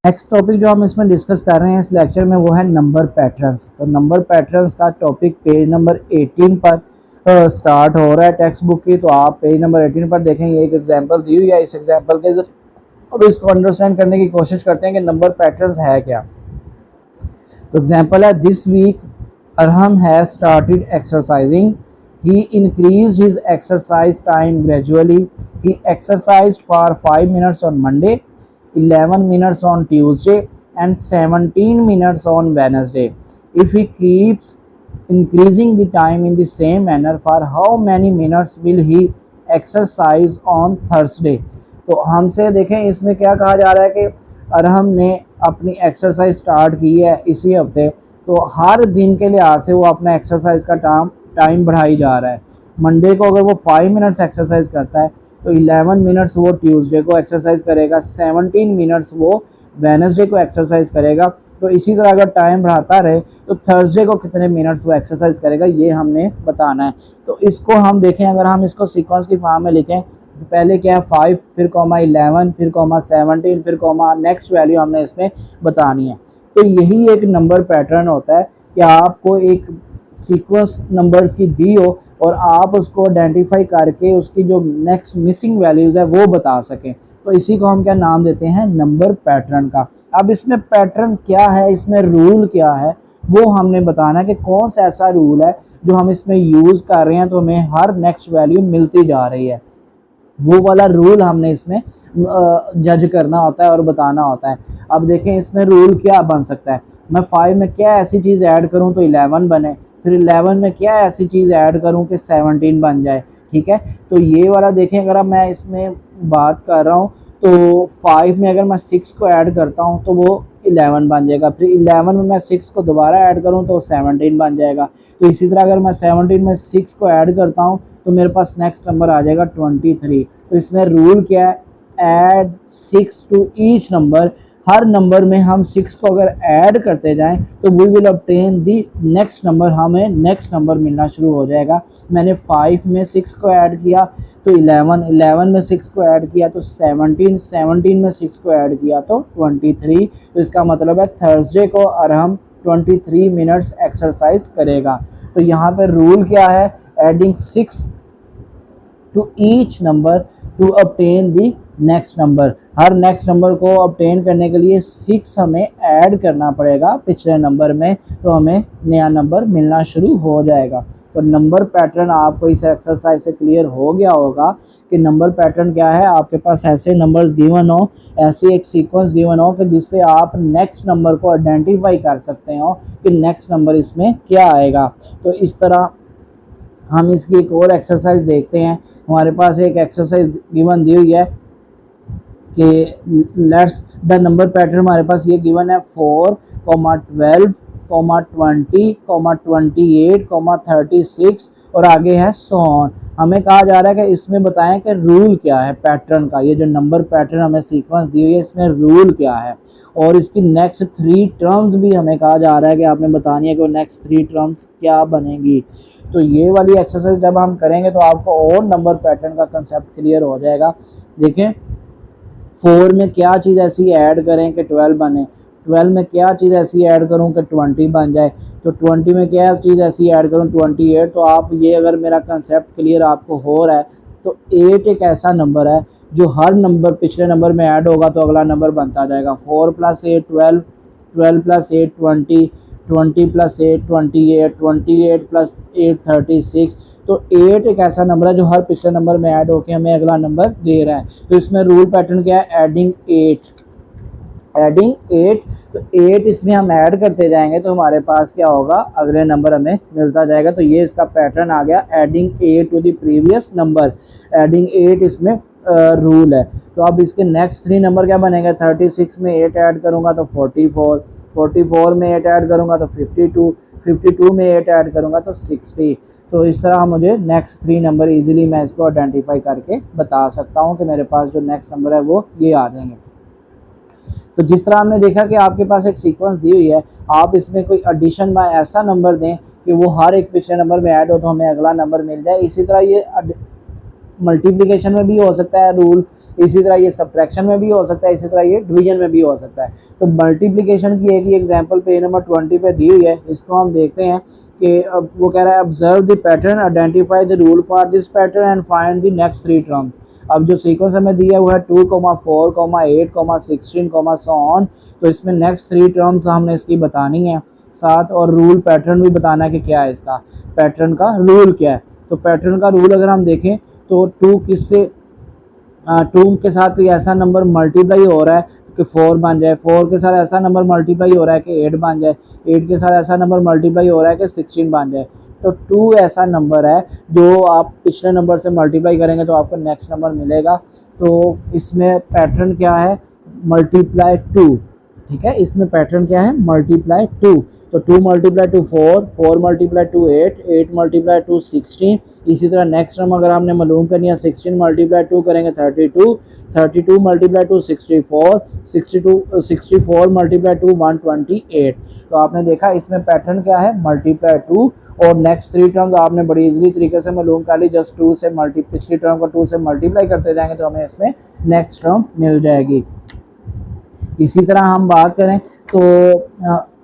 नेक्स्ट टॉपिक जो हम इसमें डिस्कस कर रहे हैं इस लेक्चर में वो है नंबर पैटर्न्स। तो नंबर पैटर्न्स का टॉपिक पेज नंबर 18 पर स्टार्ट हो रहा है टेक्स्ट बुक की। तो आप पेज नंबर 18 पर देखें, ये एक एग्जांपल दी हुई है। इस एग्जांपल के अब इसको अंडरस्टैंड करने की कोशिश करते हैं कि नंबर पैटर्न्स है क्या। तो एग्जांपल है, this week Arham has started exercising, he increased his exercise time gradually, he exercised for 5 minutes on Monday, 11 minutes on Tuesday and 17 minutes on Wednesday. If he keeps increasing the time in the same manner, for how many minutes will he exercise on Thursday? तो हमसे देखें इसमें क्या कहा जा रहा है कि अरहम ने अपनी एक्सरसाइज स्टार्ट की है इसी हफ्ते, तो हर दिन के लिहाज से वो अपना एक्सरसाइज का टाइम बढ़ाई जा रहा है। मंडे को अगर वो 5 मिनट्स एक्सरसाइज करता है तो 11 मिनट्स वो ट्यूसडे को एक्सरसाइज करेगा, 17 मिनट्स वो वेडनेसडे को एक्सरसाइज करेगा। तो इसी तरह अगर टाइम बढ़ाता रहे तो थर्सडे को कितने मिनट्स वो एक्सरसाइज करेगा ये हमने बताना है। तो इसको हम देखें, अगर हम इसको सीक्वेंस की फॉर्म में लिखें तो पहले क्या है 5, फिर कॉमा 11, फिर कॉमा 17, फिर कॉमा नेक्स्ट वैल्यू हमने इसमें बतानी है। तो यही एक नंबर पैटर्न होता है कि आपको एक सीक्वेंस नंबर्स की दी हो और आप उसको आइडेंटिफाई करके उसकी जो नेक्स्ट मिसिंग वैल्यूज़ है वो बता सकें। तो इसी को हम क्या नाम देते हैं, नंबर पैटर्न का। अब इसमें पैटर्न क्या है, इसमें रूल क्या है, वो हमने बताना है कि कौन सा ऐसा रूल है जो हम इसमें यूज़ कर रहे हैं तो हमें हर नेक्स्ट वैल्यू मिलती जा रही है। वो वाला रूल हमने इसमें जज करना होता है और बताना होता है। अब देखें इसमें रूल क्या बन सकता है, मैं 5 में क्या ऐसी चीज़ ऐड करूं तो 11 बने, फिर 11 में क्या ऐसी चीज़ ऐड करूं कि 17 बन जाए। ठीक है, तो ये वाला देखें, अगर अब मैं इसमें बात कर रहा हूं तो 5 में अगर मैं 6 को ऐड करता हूं तो वो 11 बन जाएगा, फिर 11 में मैं 6 को दोबारा ऐड करूं तो 17 बन जाएगा। तो इसी तरह अगर मैं 17 में 6 को ऐड करता हूं तो मेरे पास नेक्स्ट नंबर आ जाएगा 23। तो इसमें रूल क्या है, ऐड 6 टू ईच नंबर। हर नंबर में हम 6 को अगर ऐड करते जाएं तो we will obtain the next number, हमें नेक्स्ट नंबर मिलना शुरू हो जाएगा। मैंने 5 में 6 को ऐड किया तो 11, 11 में 6 को ऐड किया तो 17, 17 में 6 को ऐड किया तो 23। तो इसका मतलब है थर्सडे को अरहम 23 मिनट्स एक्सरसाइज करेगा। तो यहाँ पर रूल क्या है, adding 6 to each number to obtain the next number. हर नेक्स्ट नंबर को obtain करने के लिए 6 हमें ऐड करना पड़ेगा पिछले नंबर में, तो हमें नया नंबर मिलना शुरू हो जाएगा। तो नंबर पैटर्न आपको इस एक्सरसाइज से क्लियर हो गया होगा कि नंबर पैटर्न क्या है। आपके पास ऐसे नंबर्स गिवन हो, ऐसी एक सीक्वेंस गिवन हो कि जिससे आप नेक्स्ट नंबर को आइडेंटिफाई कर सकते हो कि नेक्स्ट नंबर इसमें क्या आएगा। तो इस तरह हम इसकी एक और एक्सरसाइज देखते हैं। हमारे पास एक एक्सरसाइज गिवन दी हुई है कि लेट्स द नंबर पैटर्न हमारे पास ये गिवन है 4, 12, 20, 28, 36 और आगे है सो ऑन। हमें कहा जा रहा है कि इसमें बताएं कि रूल क्या है पैटर्न का। ये जो नंबर पैटर्न हमें सीक्वेंस दी हुई है इसमें रूल क्या है और इसकी नेक्स्ट 3 टर्म्स भी हमें कहा जा रहा है कि आपने बतानी है कि वो नेक्स्ट 3 टर्म्स क्या बनेंगी। तो ये वाली एक्सरसाइज जब हम करेंगे तो आपको और नंबर पैटर्न का कंसेप्ट क्लियर हो जाएगा। देखें 4 में क्या चीज़ ऐसी ऐड करें कि 12 बने, 12 में क्या चीज़ ऐसी ऐड करूं कि 20 बन जाए, तो 20 में क्या चीज़ ऐसी ऐड करूं 28। तो आप ये अगर मेरा कंसेप्ट क्लियर आपको हो रहा है तो 8 एक ऐसा नंबर है जो हर नंबर पिछले नंबर में ऐड होगा तो अगला नंबर बनता जाएगा। 4 + 8 12, 12 + 8 20, 20 + 8 28, 28 + 8 36। तो 8 एक ऐसा नंबर है जो हर पिछले नंबर में ऐड होकर हमें अगला नंबर दे रहा है। तो इसमें रूल पैटर्न क्या है, एडिंग 8, एडिंग 8। तो 8 इसमें हम ऐड करते जाएंगे तो हमारे पास क्या होगा, अगले नंबर हमें मिलता जाएगा। तो ये इसका पैटर्न आ गया, adding 8 to the previous number. Adding 8 इसमें रूल है। तो अब इसके नेक्स्ट 3 नंबर क्या बनेंगे, 36 में 8 ऐड करूंगा तो 44, 44 में 8 ऐड करूंगा तो 52, 52 में 8 ऐड करूँगा तो 60। तो इस तरह मुझे नेक्स्ट 3 नंबर इजीली मैं इसको आइडेंटिफाई करके बता सकता हूँ कि मेरे पास जो नेक्स्ट नंबर है वो ये आ जाएंगे। तो जिस तरह हमने देखा कि आपके पास एक सीक्वेंस दी हुई है, आप इसमें कोई एडिशन में ऐसा नंबर दें कि वो हर एक पिछले नंबर में ऐड हो तो हमें अगला नंबर मिल जाए। इसी तरह ये मल्टीप्लिकेशन में भी हो सकता है रूल, इसी तरह ये सब्ट्रैक्शन में भी हो सकता है, इसी तरह ये डिवीजन में भी हो सकता है। तो मल्टीप्लिकेशन की एक ही एग्जांपल पेज नंबर 20 पे दी हुई है, इसको हम देखते हैं कि अब वो कह रहा है observe the pattern, identify the rule for this pattern and find the next 3 terms. अब जो सीक्वेंस हमें दिया हुआ है 2, 4, 8, 16, सो ऑन, तो इसमें नेक्स्ट 3 टर्म्स हमने इसकी बतानी है साथ, और रूल पैटर्न भी बताना है कि क्या है इसका पैटर्न का रूल क्या है। तो पैटर्न का रूल अगर हम देखें तो 2 किससे 2 के साथ कोई ऐसा नंबर मल्टीप्लाई हो रहा है कि 4 बन जाए, 4 के साथ ऐसा नंबर मल्टीप्लाई हो रहा है कि 8 बन जाए, 8 के साथ ऐसा नंबर मल्टीप्लाई हो रहा है कि 16 बन जाए। तो 2 ऐसा नंबर है जो आप पिछले नंबर से मल्टीप्लाई करेंगे तो आपको नेक्स्ट नंबर मिलेगा। तो इसमें पैटर्न क्या है, मल्टीप्लाई 2, ठीक है, इसमें पैटर्न क्या है, मल्टीप्लाई 2। तो 2 multiply two 4, 4 multiply two 8, 8 multiply two 16। इसी तरह नेक्स्ट टर्म अगर हमने मालूम करनी है 16 मल्टीप्लाई 2 करेंगे 32, 32 मल्टीप्लाई टू 64, 64 मल्टीप्लाई टू 128। तो आपने देखा इसमें पैटर्न क्या है, मल्टीप्लाई 2, और नेक्स्ट 3 टर्म्स आपने बड़ी इजीली तरीके से मालूम कर ली, जस्ट 2 से पिछली टर्म को 2 से मल्टीप्लाई करते जाएंगे तो हमें इसमें नेक्स्ट टर्म मिल जाएगी। इसी तरह हम बात करें तो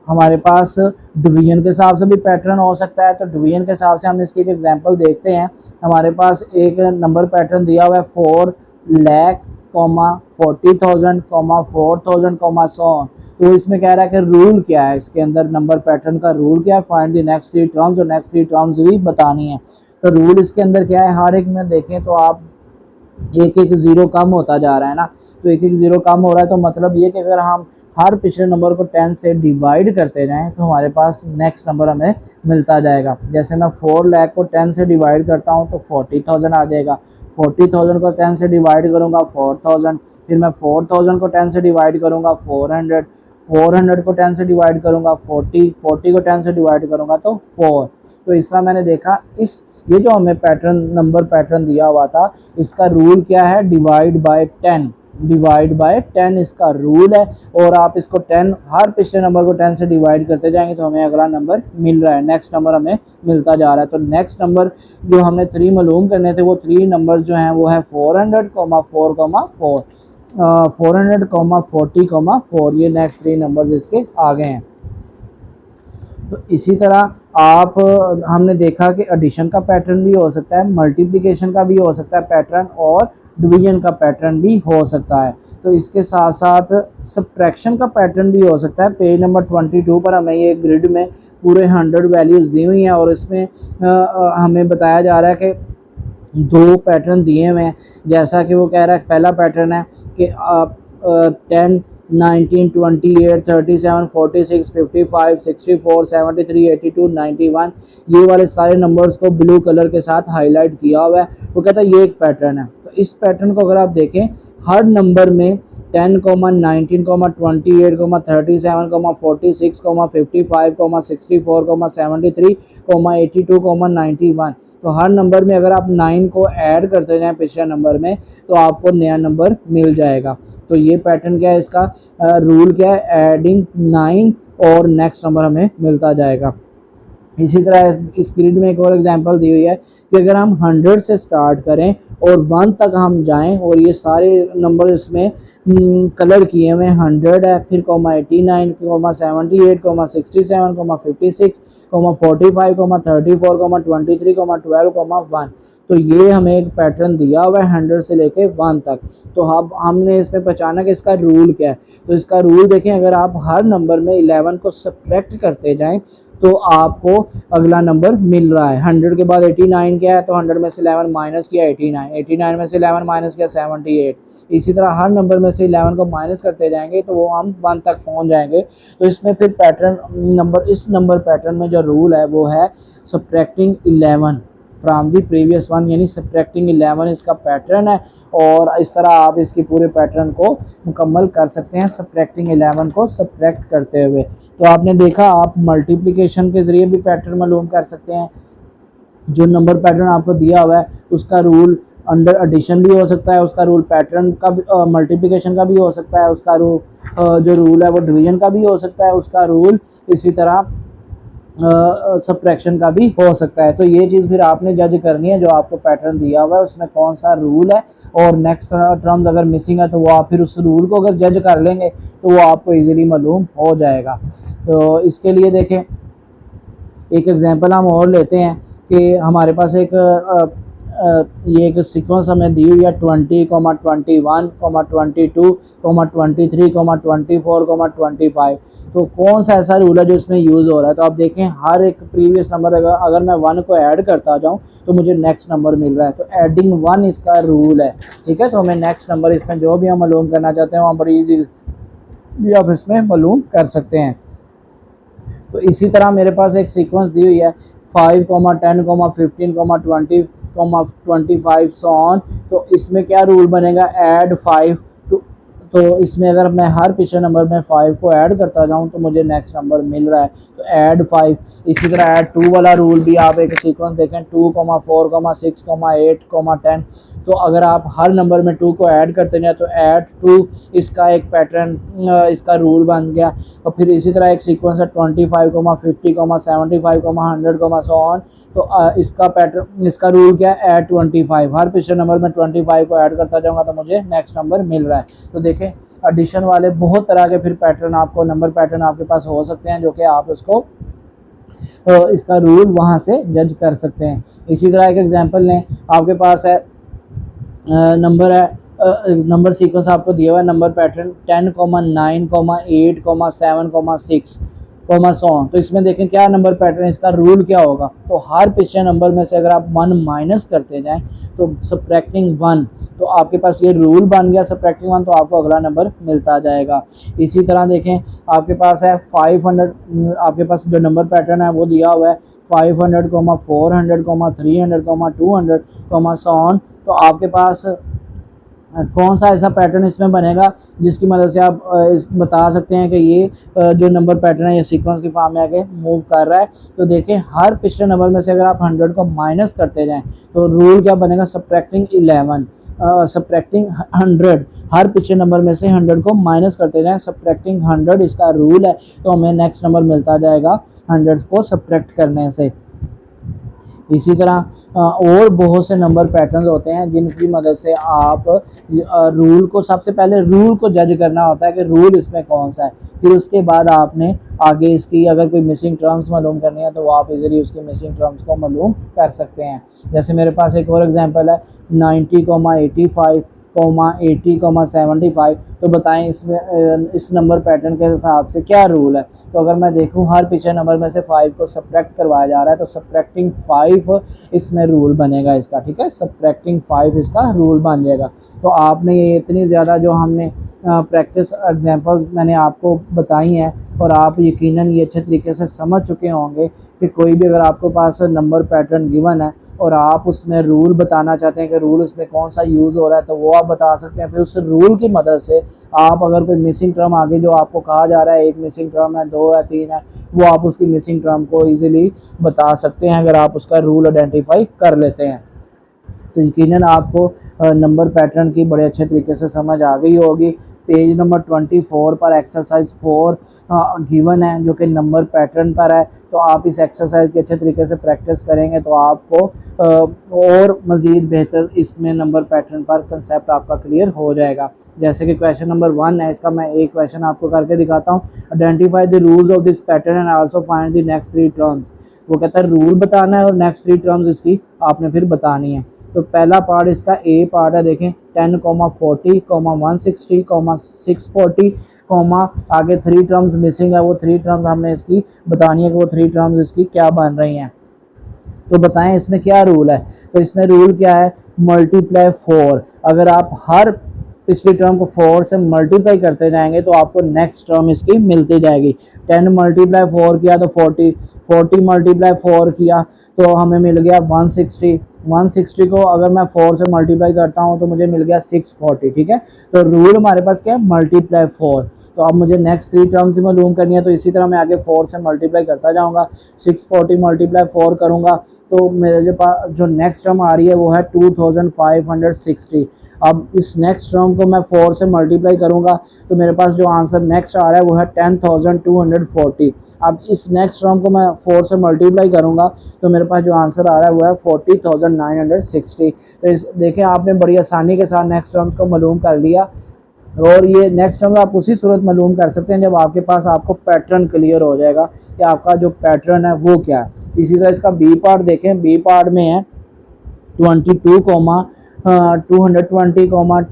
हमारे पास डिवीजन के हिसाब से भी पैटर्न हो सकता है। तो डिवीजन के हिसाब से हम इसकी एक एग्जांपल देखते हैं। हमारे पास एक नंबर पैटर्न दिया हुआ है 4 लाख, 40,000, 4,000, सो ऑन। तो इसमें कह रहा है कि रूल क्या है, इसके अंदर नंबर पैटर्न का रूल क्या है, फाइंड द नेक्स्ट 3 टर्म्स, और नेक्स्ट 3 टर्म्स भी बतानी है। तो रूल इसके अंदर क्या है, हर एक में देखें तो आप एक एक ज़ीरो कम होता जा रहा है ना, तो एक एक ज़ीरो कम हो रहा है, तो मतलब ये कि अगर हम हर पिछले नंबर को 10 से डिवाइड करते जाएं तो हमारे पास नेक्स्ट नंबर हमें मिलता जाएगा। जैसे मैं 4 लाख को 10 से डिवाइड करता हूं तो 40,000 आ जाएगा, 40,000 को 10 से डिवाइड करूंगा 4,000, फिर मैं 4,000 को 10 से डिवाइड करूंगा 400, 400 को 10 से डिवाइड करूंगा 40, 40 को 10 से डिवाइड करूंगा तो 4। तो इस तरह मैंने देखा इस ये जो हमें पैटर्न नंबर पैटर्न दिया हुआ था इसका रूल क्या है, डिवाइड बाय 10, डिवाइड बाय 10 इसका रूल है। और आप इसको 10 हर पिछले नंबर को 10 से डिवाइड करते जाएंगे तो हमें अगला नंबर मिल रहा है, नेक्स्ट नंबर हमें मिलता जा रहा है। तो नेक्स्ट नंबर जो हमने 3 मालूम करने थे वो 3 नंबर जो हैं वो है 400, 4, 4, 400, 40, 4, ये नेक्स्ट 3 नंबर्स इसके आ गए हैं। तो इसी तरह आप हमने देखा कि एडिशन का पैटर्न भी हो सकता है, मल्टीप्लिकेशन का भी हो सकता है पैटर्न, और डिवीजन का पैटर्न भी हो सकता है। तो इसके साथ साथ सब्ट्रैक्शन का पैटर्न भी हो सकता है। पेज नंबर 22 पर हमें ये ग्रिड में पूरे 100 वैल्यूज़ दी हुई हैं और इसमें हमें बताया जा रहा है कि 2 पैटर्न दिए हुए हैं। जैसा कि वो कह रहा है पहला पैटर्न है कि आप 10, 19, 28, 37, 46, 55, 64, 73, 82, 91 ये वाले सारे नंबर्स को ब्लू कलर के साथ हाईलाइट किया हुआ है। वो कहता है ये एक पैटर्न है। तो इस पैटर्न को अगर आप देखें हर नंबर में 10, 19, 28, 37, 46, 55, 64, 73, 82, 91, तो हर नंबर में अगर आप 9 को ऐड करते जाएं पिछले नंबर में तो आपको नया नंबर मिल जाएगा। तो ये पैटर्न क्या है, इसका रूल क्या है, एडिंग 9 और नेक्स्ट नंबर हमें मिलता जाएगा। इसी तरह इस ग्रिड में एक और एग्जांपल दी हुई है कि अगर हम 100 से स्टार्ट करें और 1 तक हम जाएं और ये सारे नंबर इसमें कलर किए हुए 100 है, फिर 89, 78, 67, 56, 45, 34, 23, 12, 1। तो ये हमें एक पैटर्न दिया हुआ है 100 से लेके 1 तक। तो अब हमने इसमें पहचाना कि इसका रूल क्या है। तो इसका रूल देखें, अगर आप हर नंबर में 11 को सब्ट्रैक्ट करते जाएं तो आपको अगला नंबर मिल रहा है। 100 के बाद 89 क्या है, तो 100 में से 11 माइनस किया 89, 89 में से 11 माइनस किया 78। इसी तरह हर नंबर में से 11 को माइनस करते जाएंगे तो वो हम 1 तक पहुंच जाएंगे। तो इसमें फिर पैटर्न नंबर इस नंबर पैटर्न में जो रूल है वो है subtracting 11 from the previous one, यानी सब्ट्रैक्टिंग 11 इसका पैटर्न है। और इस तरह आप इसकी पूरे पैटर्न को मुकम्मल कर सकते हैं सब्ट्रैक्टिंग 11 को सब्ट्रैक्ट करते हुए। तो आपने देखा आप मल्टीप्लिकेशन के ज़रिए भी पैटर्न मालूम कर सकते हैं। जो नंबर पैटर्न आपको दिया हुआ है उसका रूल अंडर एडिशन भी हो सकता है, उसका रूल पैटर्न का भी मल्टीप्लिकेशन का भी हो सकता है, उसका रूल जो रूल है वो डिवीजन का भी हो सकता है, उसका रूल इसी तरह सब्ट्रैक्शन का भी हो सकता है। तो ये चीज़ फिर आपने जज करनी है जो आपको पैटर्न दिया हुआ है उसमें कौन सा रूल है, और नेक्स्ट टर्म्स अगर मिसिंग है तो वो आप फिर उस रूल को अगर जज कर लेंगे तो वो आपको इजीली मालूम हो जाएगा। तो इसके लिए देखें एक एग्जांपल हम और लेते हैं कि हमारे पास एक ये एक सीक्वेंस हमें दी हुई है 20, 21, 22, 23, 24, 25। तो कौन सा ऐसा रूल है जो इसमें यूज़ हो रहा है। तो आप देखें हर एक प्रीवियस नंबर अगर मैं 1 को ऐड करता जाऊं तो मुझे नेक्स्ट नंबर मिल रहा है। तो एडिंग 1 इसका रूल है, ठीक है। तो हमें नेक्स्ट नंबर इसमें जो भी हम मालूम करना चाहते हैं वो हम बड़ी ईजी भी आप इसमें मालूम कर सकते हैं। तो इसी तरह मेरे पास एक सीक्वेंस दी हुई है 5, 10, 15, 20, 25 सो ऑन। तो इसमें क्या रूल बनेगा, ऐड 5 तो इसमें अगर मैं हर पिछले नंबर में 5 को ऐड करता जाऊं तो मुझे नेक्स्ट नंबर मिल रहा है। तो ऐड 5। इसी तरह ऐड 2 वाला रूल भी आप एक सीक्वेंस देखें 2, 4, 6, 8, 10। तो अगर आप हर नंबर में 2 को ऐड करते हैं तो ऐड 2 इसका एक पैटर्न इसका रूल बन गया। और फिर इसी तरह एक सीक्वेंस है 25, 50, 75, 100, सो ऑन। तो इसका पैटर्न इसका रूल क्या है, ऐड 25। हर पिछले नंबर में 25 को ऐड करता जाऊंगा तो मुझे नेक्स्ट नंबर मिल रहा है। तो देखें एडिशन वाले बहुत तरह के फिर पैटर्न आपको नंबर पैटर्न आपके पास हो सकते हैं जो कि आप उसको इसका रूल वहाँ से जज कर सकते हैं। इसी तरह एक एग्जांपल लें, आपके पास है नंबर है नंबर सीक्वेंस आपको दिया हुआ है नंबर पैटर्न 10, 9, 8, 7, 6 सो ऑन। तो इसमें देखें क्या नंबर पैटर्न इसका रूल क्या होगा। तो हर पिछले नंबर में से अगर आप 1 माइनस करते जाएं तो सब्ट्रैक्टिंग 1, तो आपके पास ये रूल बन गया सब्ट्रैक्टिंग 1, तो आपको अगला नंबर मिलता जाएगा। इसी तरह देखें आपके पास है 500, आपके पास जो नंबर पैटर्न है वो दिया हुआ है 500, 400, 300, 200 सो ऑन। तो आपके पास कौन सा ऐसा पैटर्न इसमें बनेगा जिसकी मदद से आप बता सकते हैं कि ये जो नंबर पैटर्न है ये सीक्वेंस की फॉर्म में आगे मूव कर रहा है। तो देखें हर पिछले नंबर में से अगर आप 100 को माइनस करते जाएं तो रूल क्या बनेगा, सब्ट्रैक्टिंग 11, सब्ट्रैक्टिंग 100। हर पिछले नंबर में से 100 को माइनस करते जाएं, सब्ट्रैक्टिंग 100 इसका रूल है। तो हमें नेक्स्ट नंबर मिलता जाएगा 100 को सब्ट्रैक्ट करने से। इसी तरह और बहुत से नंबर पैटर्न्स होते हैं जिनकी मदद से आप रूल को सबसे पहले रूल को जज करना होता है कि रूल इसमें कौन सा है। फिर उसके बाद आपने आगे इसकी अगर कोई मिसिंग टर्म्स मालूम करनी है तो वो आप इजीली उसकी मिसिंग टर्म्स को मालूम कर सकते हैं। जैसे मेरे पास एक और एग्जांपल है 90, 85, 80, 75। तो बताएं इसमें इस नंबर पैटर्न के हिसाब से क्या रूल है। तो अगर मैं देखूं हर पिछले नंबर में से 5 को सब्ट्रैक्ट करवाया जा रहा है तो सब्ट्रैक्टिंग 5 इसमें रूल बनेगा इसका, ठीक है। सब्ट्रैक्टिंग 5 इसका रूल बन जाएगा। तो आपने ये इतनी ज़्यादा जो हमने प्रैक्टिस एग्जांपल्स मैंने आपको बताई हैं और आप यकीनन ये अच्छे तरीके से समझ चुके होंगे कि कोई भी अगर आपके पास नंबर पैटर्न गिवन है और आप उसमें रूल बताना चाहते हैं कि रूल उसमें कौन सा यूज़ हो रहा है तो वो आप बता सकते हैं। फिर उस रूल की मदद से आप अगर कोई मिसिंग टर्म आगे जो आपको कहा जा रहा है, एक मिसिंग टर्म है, 2 है, 3 है, वो आप उसकी मिसिंग टर्म को ईजिली बता सकते हैं अगर आप उसका रूल आइडेंटिफाई कर लेते हैं। तो यकीनन आपको नंबर पैटर्न की बड़े अच्छे तरीके से समझ आ गई होगी। पेज नंबर 24 पर एक्सरसाइज 4 गिवन है जो कि नंबर पैटर्न पर है। तो आप इस एक्सरसाइज की अच्छे तरीके से प्रैक्टिस करेंगे तो आपको और मज़ीद बेहतर इसमें नंबर पैटर्न पर कंसेप्ट आपका क्लियर हो जाएगा। जैसे कि क्वेश्चन नंबर 1 है, इसका मैं एक क्वेश्चन आपको करके दिखाता हूँ। Identify the rules of this pattern and also find the next 3 terms. वो कहता है रूल बताना है और नेक्स्ट 3 टर्म्स इसकी आपने फिर बतानी है। तो पहला पार्ट इसका ए पार्ट है, देखें 10, 40, 160, 640, आगे 3 टर्म्स मिसिंग है, वो 3 टर्म्स हमने इसकी बतानी है कि वो 3 टर्म्स इसकी क्या बन रही हैं। तो बताएं इसमें क्या रूल है। तो इसमें रूल क्या है, मल्टीप्लाई 4। अगर आप हर पिछली टर्म को 4 से मल्टीप्लाई करते जाएंगे तो आपको नेक्स्ट टर्म इसकी मिलती जाएगी। 10 मल्टीप्लाई 4 किया तो 40, 40 मल्टीप्लाई 4 किया तो हमें मिल गया 160, 160 को अगर मैं 4 से मल्टीप्लाई करता हूँ तो मुझे मिल गया 640। ठीक है, तो रूल हमारे पास क्या है, मल्टीप्लाई 4। तो अब मुझे नेक्स्ट 3 टर्म्स मालूम करनी है, तो इसी तरह मैं आगे 4 से मल्टीप्लाई करता जाऊँगा। 640 मल्टीप्लाई 4 करूँगा तो मेरे जो पास जो नेक्स्ट टर्म आ रही है वो है 2560। अब इस नेक्स्ट टर्म को मैं 4 से मल्टीप्लाई करूँगा तो मेरे पास जो आंसर नेक्स्ट आ रहा है वो है 10240। अब इस नेक्स्ट टर्म को मैं 4 से मल्टीप्लाई करूँगा तो मेरे पास जो आंसर आ रहा है वो है 40960। तो इस देखें आपने बड़ी आसानी के साथ नेक्स्ट टर्म्स को मालूम कर लिया, और ये नेक्स्ट टर्म आप उसी सूरत मालूम कर सकते हैं जब आपके पास आपको पैटर्न क्लियर हो जाएगा कि आपका जो पैटर्न है वो क्या है। इसी तरह इसका बी पार्ट देखें, बी पार्ट में है 22, 220,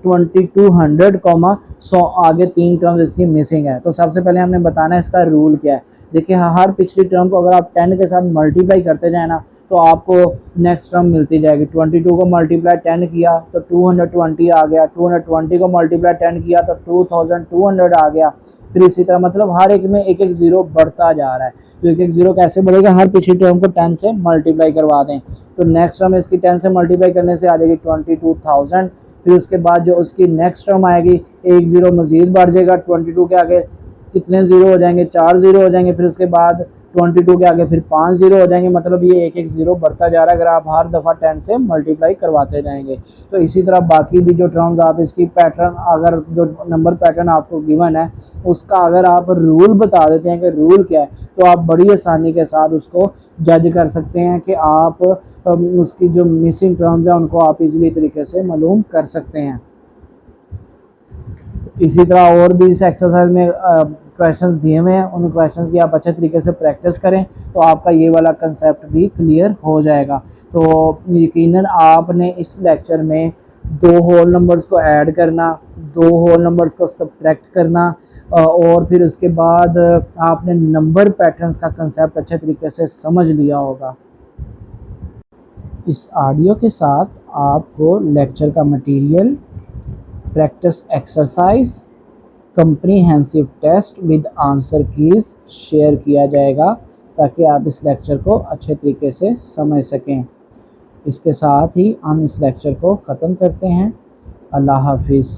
2200, 100 आगे 3 टर्म्स इसकी मिसिंग है। तो सबसे पहले हमने बताना है इसका रूल क्या है। देखिए हर पिछली टर्म को अगर आप 10 के साथ मल्टीप्लाई करते जाए ना तो आपको नेक्स्ट टर्म मिलती जाएगी। 22 को मल्टीप्लाई 10 किया तो 220 आ गया, 220 को मल्टीप्लाई 10 किया तो 2200 आ गया। फिर इसी तरह मतलब हर एक में एक एक जीरो बढ़ता जा रहा है। तो एक एक जीरो कैसे बढ़ेगा, हर पिछली टर्म को 10 से मल्टीप्लाई करवा दें तो नेक्स्ट टर्म इसकी 10 से मल्टीप्लाई करने से आ जाएगी 22,000। फिर उसके बाद जो उसकी नेक्स्ट टर्म आएगी एक जीरो मजीद बढ़ जाएगा, 22 के आगे कितने जीरो हो जाएंगे, 4 जीरो हो जाएंगे। फिर उसके बाद 22 के आगे फिर 5 जीरो हो जाएंगे। मतलब ये एक एक जीरो बढ़ता जा रहा है अगर आप हर दफ़ा 10 से मल्टीप्लाई करवाते जाएंगे। तो इसी तरह बाकी भी जो टर्म्स आप इसकी पैटर्न, अगर जो नंबर पैटर्न आपको गिवन है उसका अगर आप रूल बता देते हैं कि रूल क्या है तो आप बड़ी आसानी के साथ उसको जज कर सकते हैं कि आप उसकी जो मिसिंग टर्म्स हैं उनको आप इजीली तरीके से मालूम कर सकते हैं। इसी तरह और भी इस एक्सरसाइज में क्वेश्चंस दिए हुए हैं, उन क्वेश्चंस की आप अच्छे तरीके से प्रैक्टिस करें तो आपका ये वाला कंसेप्ट भी क्लियर हो जाएगा। तो यकीनन आपने इस लेक्चर में 2 होल नंबर्स को ऐड करना, 2 होल नंबर्स को सब्ट्रैक्ट करना और फिर उसके बाद आपने नंबर पैटर्न्स का कंसेप्ट अच्छे तरीके से समझ लिया होगा। इस ऑडियो के साथ आपको लेक्चर का material, practice exercise, comprehensive test with answer keys share किया जाएगा ताकि आप इस लेक्चर को अच्छे तरीके से समझ सकें। इसके साथ ही हम इस लेक्चर को ख़त्म करते हैं। अल्लाह हाफिज़।